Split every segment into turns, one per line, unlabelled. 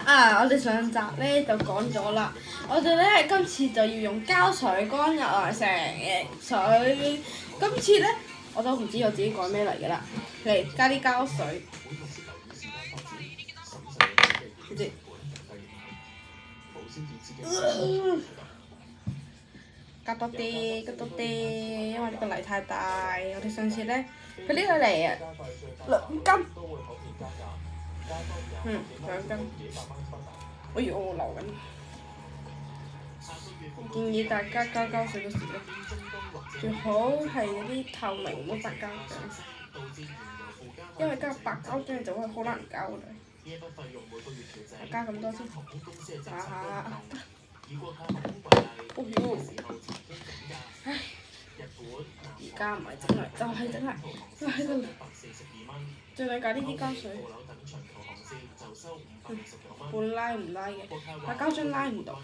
啊！我哋上集咧就講咗啦，我哋咧今次就要用膠水乾入嚟成水。今次咧我都唔知我自己改咩嚟㗎啦，嚟加啲膠水，唔知。加多啲，加多啲，因為呢個泥太大。我哋上次咧，佢呢個嚟啊2斤，2斤。哎呦，我流緊。建議大家加膠水嘅時咧，最好係嗰啲透明嗰啲白膠漿，因為加白膠漿就會好難膠㗎。我加咁多先，下下。哦呦！唉，而家唔係整嚟，就係整嚟，就喺度。最近加呢啲膠水，半拉唔拉嘅，但膠漿拉唔到，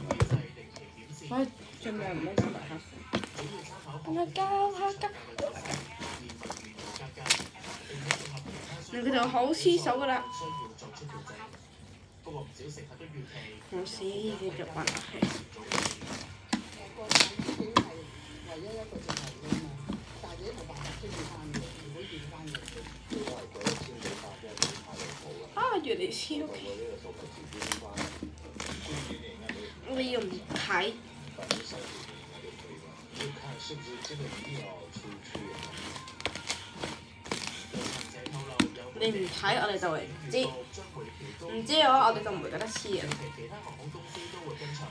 所以盡量唔好加白膠。咁啊加，佢就好黐手㗎啦。我試繼續混落去。越嚟超奇，你又唔睇？你唔睇，我哋就會唔知。唔知嘅話，我哋就唔會覺得黐嘅。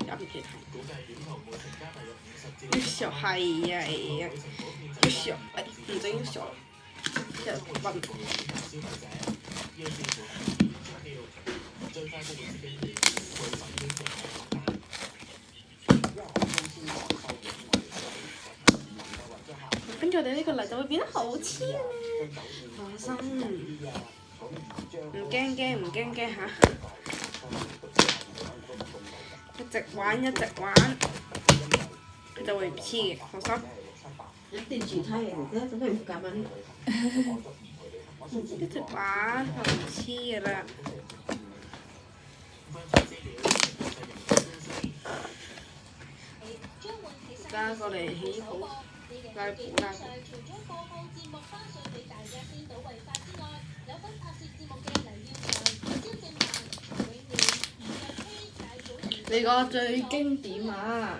有其他。越小係呀，越小，唔整越小，就混。跟住我哋呢個泥就會變得好黐嘅，放心，唔驚嚇，一直玩，佢就會唔黐嘅，放心。
一定住梯嘅，而家準備唔夾緊。
一直玩就唔黐嘅啦。加過嚟起好，拉布。你個最經典啊！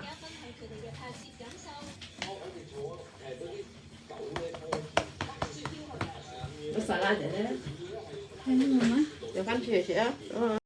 個沙拉仔咧，
係咩？
有番茄啊！